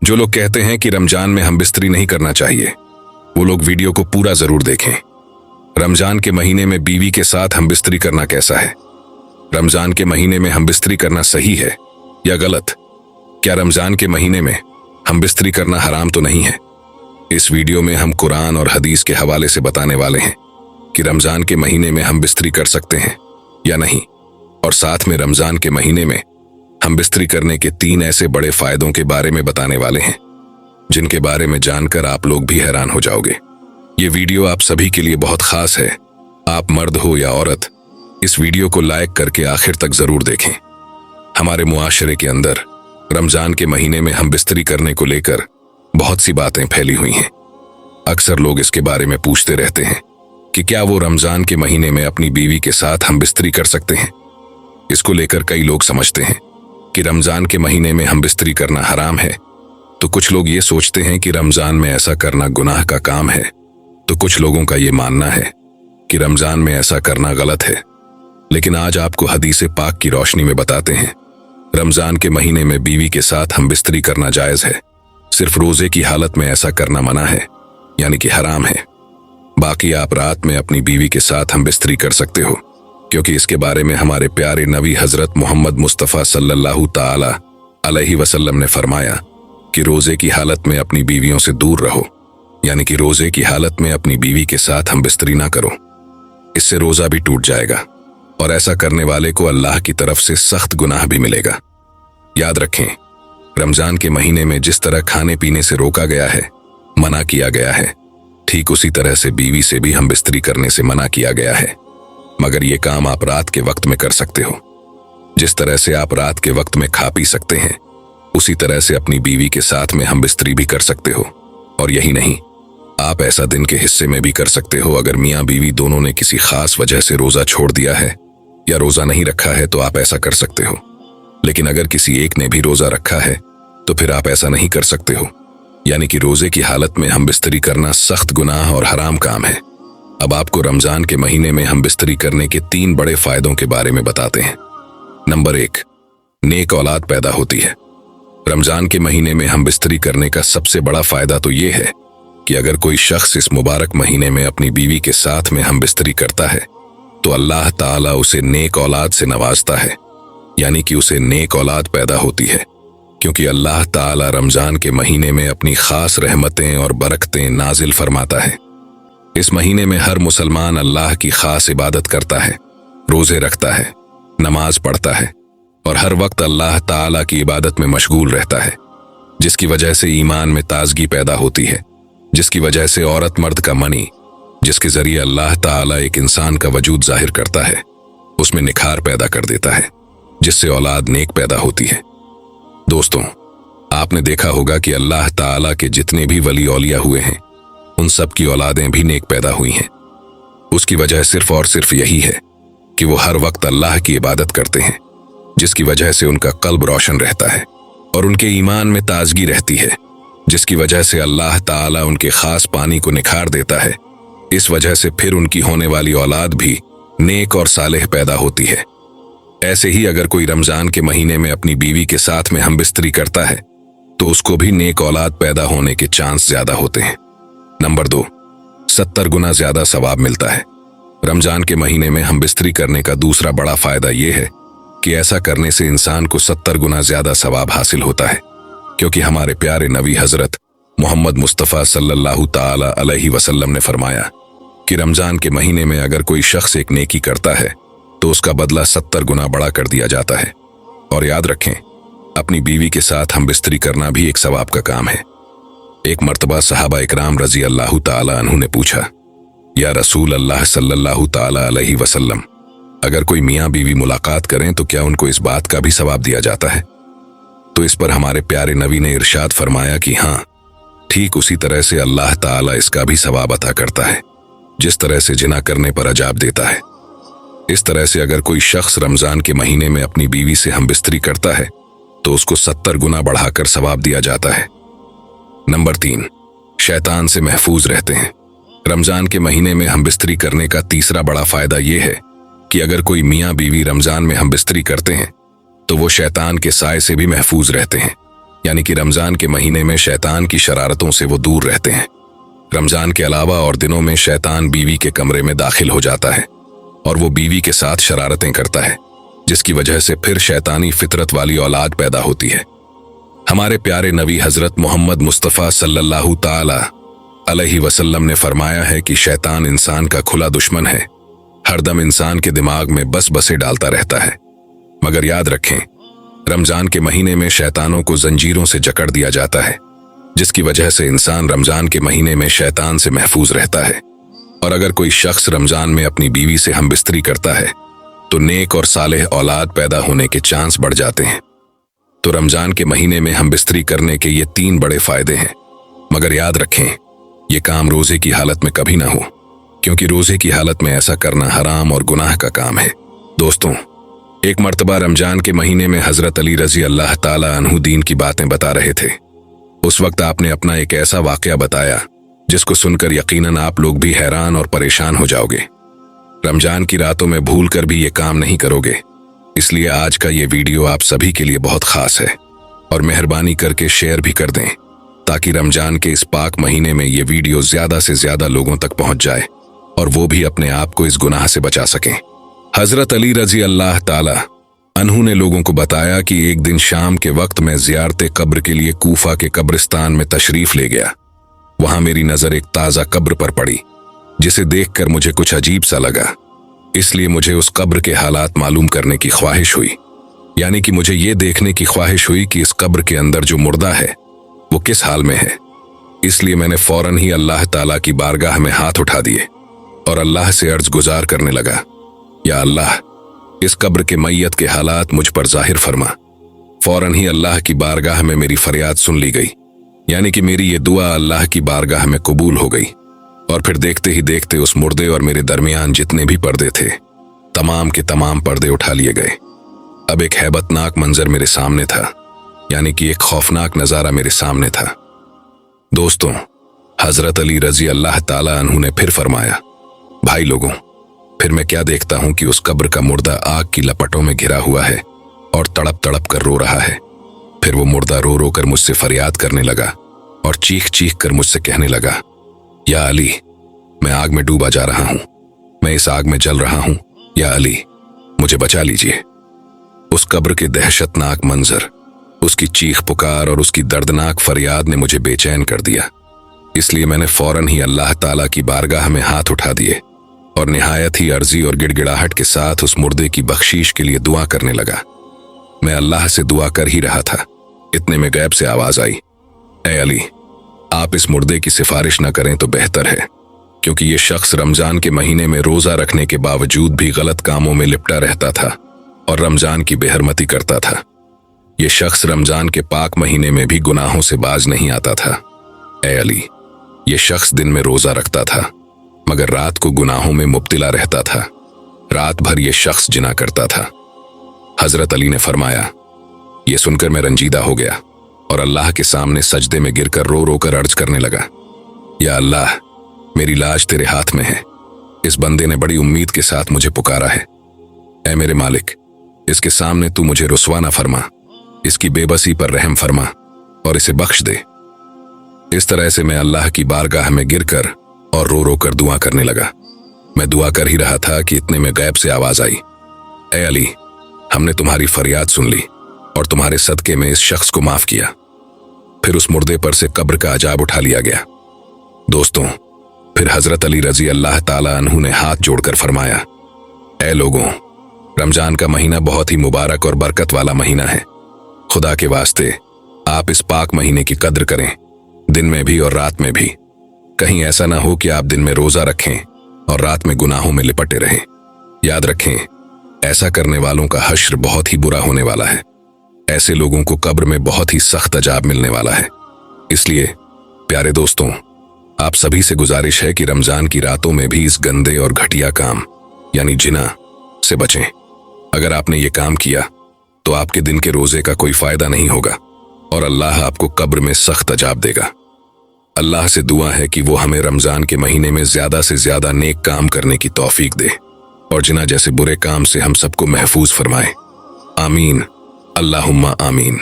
जो लोग कहते हैं कि रमजान में हम बिस्तरी नहीं करना चाहिए, वो लोग वीडियो को पूरा जरूर देखें। रमजान के महीने में बीवी के साथ हम बिस्तरी करना कैसा है? रमजान के महीने में हम बिस्तरी करना सही है या गलत? क्या रमजान के महीने में हम बिस्तरी करना हराम तो नहीं है? इस वीडियो में हम कुरान और हदीस के हवाले से बताने वाले हैं कि रमजान के महीने में हम बिस्तरी कर सकते हैं या नहीं, और साथ में रमजान के महीने में हम बिस्तरी करने के 3 ऐसे बड़े फायदों के बारे में बताने वाले हैं जिनके बारे में जानकर आप लोग भी हैरान हो जाओगे। ये वीडियो आप सभी के लिए बहुत खास है। आप मर्द हो या औरत, इस वीडियो को लाइक करके आखिर तक जरूर देखें। हमारे मुआशरे के अंदर रमजान के महीने में हम बिस्तरी करने को लेकर बहुत सी बातें फैली हुई हैं। अक्सर लोग इसके बारे में पूछते रहते हैं कि क्या वो रमजान के महीने में अपनी बीवी के साथ हम बिस्तरी कर सकते हैं। इसको लेकर कई लोग समझते हैं कि रमजान के महीने में हम बिस्तरी करना हराम है, तो कुछ लोग ये सोचते हैं कि रमजान में ऐसा करना गुनाह का काम है, तो कुछ लोगों का ये मानना है कि रमजान में ऐसा करना गलत है। लेकिन आज आपको हदीस पाक की रोशनी में बताते हैं, रमजान के महीने में बीवी के साथ हम बिस्तरी करना जायज है। सिर्फ रोजे की हालत में ऐसा करना मना है, यानी कि हराम है। बाकी आप रात में अपनी बीवी के साथ हम बिस्तरी कर सकते हो, क्योंकि इसके बारे में हमारे प्यारे नबी हजरत मोहम्मद मुस्तफ़ा सल्लल्लाहु ताला अलैहि वसल्लम ने फरमाया कि रोजे की हालत में अपनी बीवियों से दूर रहो, यानी कि रोजे की हालत में अपनी बीवी के साथ हम बिस्तरी ना करो। इससे रोजा भी टूट जाएगा और ऐसा करने वाले को अल्लाह की तरफ से सख्त गुनाह भी मिलेगा। याद रखें, रमजान के महीने में जिस तरह खाने पीने से रोका गया है, मना किया गया है, ठीक उसी तरह से बीवी से भी हम बिस्तरी करने से मना किया गया है। मगर ये काम आप रात के वक्त में कर सकते हो। जिस तरह से आप रात के वक्त में खा पी सकते हैं, उसी तरह से अपनी बीवी के साथ में हम बिस्तरी भी कर सकते हो। और यही नहीं, आप ऐसा दिन के हिस्से में भी कर सकते हो। अगर मियाँ बीवी दोनों ने किसी खास वजह से रोजा छोड़ दिया है या रोजा नहीं रखा है तो आप ऐसा कर सकते हो। लेकिन अगर किसी एक ने भी रोजा रखा है तो फिर आप ऐसा नहीं कर सकते हो, यानी कि रोजे की हालत में हम बिस्तरी करना सख्त गुनाह और हराम काम है। अब आपको रमजान के महीने में हम बिस्तरी करने के 3 बड़े फायदों के बारे में बताते हैं। नंबर 1, नेक औलाद पैदा होती है। रमजान के महीने में हम बिस्तरी करने का सबसे बड़ा फायदा तो ये है कि अगर कोई शख्स इस मुबारक महीने में अपनी बीवी के साथ में हम बिस्तरी करता है तो अल्लाह ताला उसे नेक औलाद से नवाजता है, यानी कि उसे नेक औलाद पैदा होती है, क्योंकि अल्लाह ताला रमजान के महीने में अपनी खास रहमतें और बरकतें नाजिल फरमाता है। इस महीने में हर मुसलमान अल्लाह की खास इबादत करता है, रोजे रखता है, नमाज पढ़ता है और हर वक्त अल्लाह ताला की इबादत में मशगूल रहता है, जिसकी वजह से ईमान में ताजगी पैदा होती है, जिसकी वजह से औरत मर्द का मनी, जिसके जरिए अल्लाह ताला एक इंसान का वजूद जाहिर करता है, उसमें निखार पैदा कर देता है, जिससे औलाद नेक पैदा होती है। दोस्तों, आपने देखा होगा कि अल्लाह ताला के जितने भी वली औलिया हुए हैं, उन सब की औलादें भी नेक पैदा हुई हैं। उसकी वजह सिर्फ और सिर्फ यही है कि वो हर वक्त अल्लाह की इबादत करते हैं, जिसकी वजह से उनका कल्ब रोशन रहता है और उनके ईमान में ताजगी रहती है, जिसकी वजह से अल्लाह ताला उनके खास पानी को निखार देता है। इस वजह से फिर उनकी होने वाली औलाद भी नेक और सालेह पैदा होती है। ऐसे ही अगर कोई रमजान के महीने में अपनी बीवी के साथ में हम बिस्तरी करता है तो उसको भी नेक औलाद पैदा होने के चांस ज्यादा होते हैं। नंबर 2, 70 गुना ज्यादा सवाब मिलता है। रमजान के महीने में हम बिस्तरी करने का दूसरा बड़ा फायदा यह है कि ऐसा करने से इंसान को 70 गुना ज्यादा सवाब हासिल होता है, क्योंकि हमारे प्यारे नबी हजरत मोहम्मद मुस्तफ़ा सल्लल्लाहु ताला अलैहि वसल्लम ने फरमाया कि रमजान के महीने में अगर कोई शख्स एक नेकी करता है तो उसका बदला 70 गुना बड़ा कर दिया जाता है। और याद रखें, अपनी बीवी के साथ हम बिस्तरी करना भी एक सवाब का काम है। एक मर्तबा सहाबा इकराम रजी अल्लाह ताला अन्हु ने पूछा, या रसूल अल्लाह सल्लल्लाहु ताला अलैहि वसल्लम, अगर कोई मियाँ बीवी मुलाकात करें तो क्या उनको इस बात का भी सवाब दिया जाता है? तो इस पर हमारे प्यारे नबी ने इरशाद फरमाया कि हाँ, ठीक उसी तरह से अल्लाह ताला इसका भी सवाब अता करता है, जिस तरह से जिना करने पर अजाब देता है। इस तरह से अगर कोई शख्स रमजान के महीने में अपनी बीवी से हम बिस्तरी करता है तो उसको 70 गुना बढ़ाकर सवाब दिया जाता है। नंबर 3, शैतान से महफूज रहते हैं। रमजान के महीने में हम बिस्तरी करने का तीसरा बड़ा फायदा यह है कि अगर कोई मियाँ बीवी रमजान में हम बिस्तरी करते हैं तो वो शैतान के साए से भी महफूज रहते हैं, यानी कि रमजान के महीने में शैतान की शरारतों से वो दूर रहते हैं। रमजान के अलावा और दिनों में शैतान बीवी के कमरे में दाखिल हो जाता है और वो बीवी के साथ शरारतें करता है, जिसकी वजह से फिर शैतानी फितरत वाली औलाद पैदा होती है। हमारे प्यारे नबी हजरत मोहम्मद मुस्तफ़ा सल्लल्लाहु ताला अलैहि वसल्लम ने फरमाया है कि शैतान इंसान का खुला दुश्मन है, हरदम इंसान के दिमाग में बस बसे डालता रहता है। मगर याद रखें, रमजान के महीने में शैतानों को जंजीरों से जकड़ दिया जाता है, जिसकी वजह से इंसान रमजान के महीने में शैतान से महफूज रहता है। और अगर कोई शख्स रमजान में अपनी बीवी से हमबिस्तरी करता है तो नेक और सालेह औलाद पैदा होने के चांस बढ़ जाते हैं। तो रमजान के महीने में हमबिस्तरी करने के ये 3 बड़े फायदे हैं। मगर याद रखें, ये काम रोजे की हालत में कभी ना हो, क्योंकि रोजे की हालत में ऐसा करना हराम और गुनाह का काम है। दोस्तों, एक मर्तबा रमजान के महीने में हजरत अली रजी अल्लाह ताला अन्हु दीन की बातें बता रहे थे। उस वक्त आपने अपना एक ऐसा वाकया बताया जिसको सुनकर यकीनन आप लोग भी हैरान और परेशान हो जाओगे। रमजान की रातों में भूल कर भी ये काम नहीं करोगे। इसलिए आज का ये वीडियो आप सभी के लिए बहुत खास है और मेहरबानी करके शेयर भी कर दें, ताकि रमजान के इस पाक महीने में ये वीडियो ज्यादा से ज्यादा लोगों तक पहुंच जाए और वो भी अपने आप को इस गुनाह से बचा सकें। हजरत अली रजी अल्लाह ताला अन्हु ने लोगों को बताया कि एक दिन शाम के वक्त मैं ज़ियारत कब्र के लिए कूफा के कब्रिस्तान में तशरीफ ले गया। वहां मेरी नजर एक ताज़ा कब्र पर पड़ी, जिसे देखकर मुझे कुछ अजीब सा लगा। इसलिए मुझे उस कब्र के हालात मालूम करने की ख्वाहिश हुई, यानी कि मुझे ये देखने की ख्वाहिश हुई कि इस कब्र के अंदर जो मुर्दा है वो किस हाल में है। इसलिए मैंने फौरन ही अल्लाह ताला की बारगाह में हाथ उठा दिए और अल्लाह से अर्ज गुजार करने लगा, या अल्लाह, इस कब्र के मैयत के हालात मुझ पर जाहिर फरमा। फौरन ही अल्लाह की बारगाह में मेरी फरियाद सुन ली गई, यानी कि मेरी ये दुआ अल्लाह की बारगाह में कबूल हो गई। और फिर देखते ही देखते उस मुर्दे और मेरे दरमियान जितने भी पर्दे थे, तमाम के तमाम पर्दे उठा लिए गए। अब एक हैबतनाक मंजर मेरे सामने था, यानी कि एक खौफनाक नजारा मेरे सामने था। दोस्तों, हजरत अली रजी अल्लाह ताला अन्हु ने फिर फरमाया, भाई लोगों, फिर मैं क्या देखता हूं कि उस कब्र का मुर्दा आग की लपटों में घिरा हुआ है और तड़प तड़प कर रो रहा है। फिर वो मुर्दा रो रो कर मुझसे फरियाद करने लगा और चीख चीख कर मुझसे कहने लगा, या अली, मैं आग में डूबा जा रहा हूं, मैं इस आग में जल रहा हूं, या अली, मुझे बचा लीजिए। उस कब्र के दहशतनाक मंजर, उसकी चीख पुकार और उसकी दर्दनाक फरियाद ने मुझे बेचैन कर दिया। इसलिए मैंने फौरन ही अल्लाह ताला की बारगाह में हाथ उठा दिए और निहायत ही अर्जी और गिड़गिड़ाहट के साथ उस मुर्दे की बख्शीश के लिए दुआ करने लगा। मैं अल्लाह से दुआ कर ही रहा था, इतने में गैब से आवाज आई, ऐ अली, आप इस मुर्दे की सिफारिश न करें तो बेहतर है, क्योंकि ये शख्स रमजान के महीने में रोजा रखने के बावजूद भी गलत कामों में लिपटा रहता था और रमजान की बेहरमती करता था। ये शख्स रमजान के पाक महीने में भी गुनाहों से बाज नहीं आता था। ऐ अली, ये शख्स दिन में रोजा रखता था मगर रात को गुनाहों में मुब्तिला रहता था। रात भर ये शख्स जिना करता था। हजरत अली ने फरमाया, ये सुनकर मैं रंजीदा हो गया और अल्लाह के सामने सजदे में गिरकर रो रो कर अर्ज करने लगा, या अल्लाह, मेरी लाज तेरे हाथ में है। इस बंदे ने बड़ी उम्मीद के साथ मुझे पुकारा है। ऐ मेरे मालिक, इसके सामने तू मुझे रुस्वा ना फरमा, इसकी बेबसी पर रहम फरमा और इसे बख्श दे। इस तरह से मैं अल्लाह की बारगाह में गिरकर और रो रो कर दुआ करने लगा। मैं दुआ कर ही रहा था कि इतने में गैब से आवाज आई, ऐ अली, हमने तुम्हारी फरियाद सुन ली और तुम्हारे सदके में इस शख्स को माफ किया। फिर उस मुर्दे पर से कब्र का अजाब उठा लिया गया। दोस्तों, फिर हजरत अली रजी अल्लाह ताला अन्हु ने हाथ जोड़कर फरमाया, ऐ लोगों, रमजान का महीना बहुत ही मुबारक और बरकत वाला महीना है। खुदा के वास्ते आप इस पाक महीने की कद्र करें, दिन में भी और रात में भी। कहीं ऐसा ना हो कि आप दिन में रोजा रखें और रात में गुनाहों में लिपटे रहें। याद रखें, ऐसा करने वालों का हश्र बहुत ही बुरा होने वाला है। ऐसे लोगों को कब्र में बहुत ही सख्त अजाब मिलने वाला है। इसलिए प्यारे दोस्तों, आप सभी से गुजारिश है कि रमजान की रातों में भी इस गंदे और घटिया काम यानी जिना से बचें। अगर आपने ये काम किया तो आपके दिन के रोजे का कोई फायदा नहीं होगा और अल्लाह आपको कब्र में सख्त अजाब देगा। अल्लाह से दुआ है कि वो हमें रमजान के महीने में ज्यादा से ज्यादा नेक काम करने की तौफीक दे और जिना जैसे बुरे काम से हम सबको महफूज फरमाए। आमीन, अल्लाहुम्मा आमीन।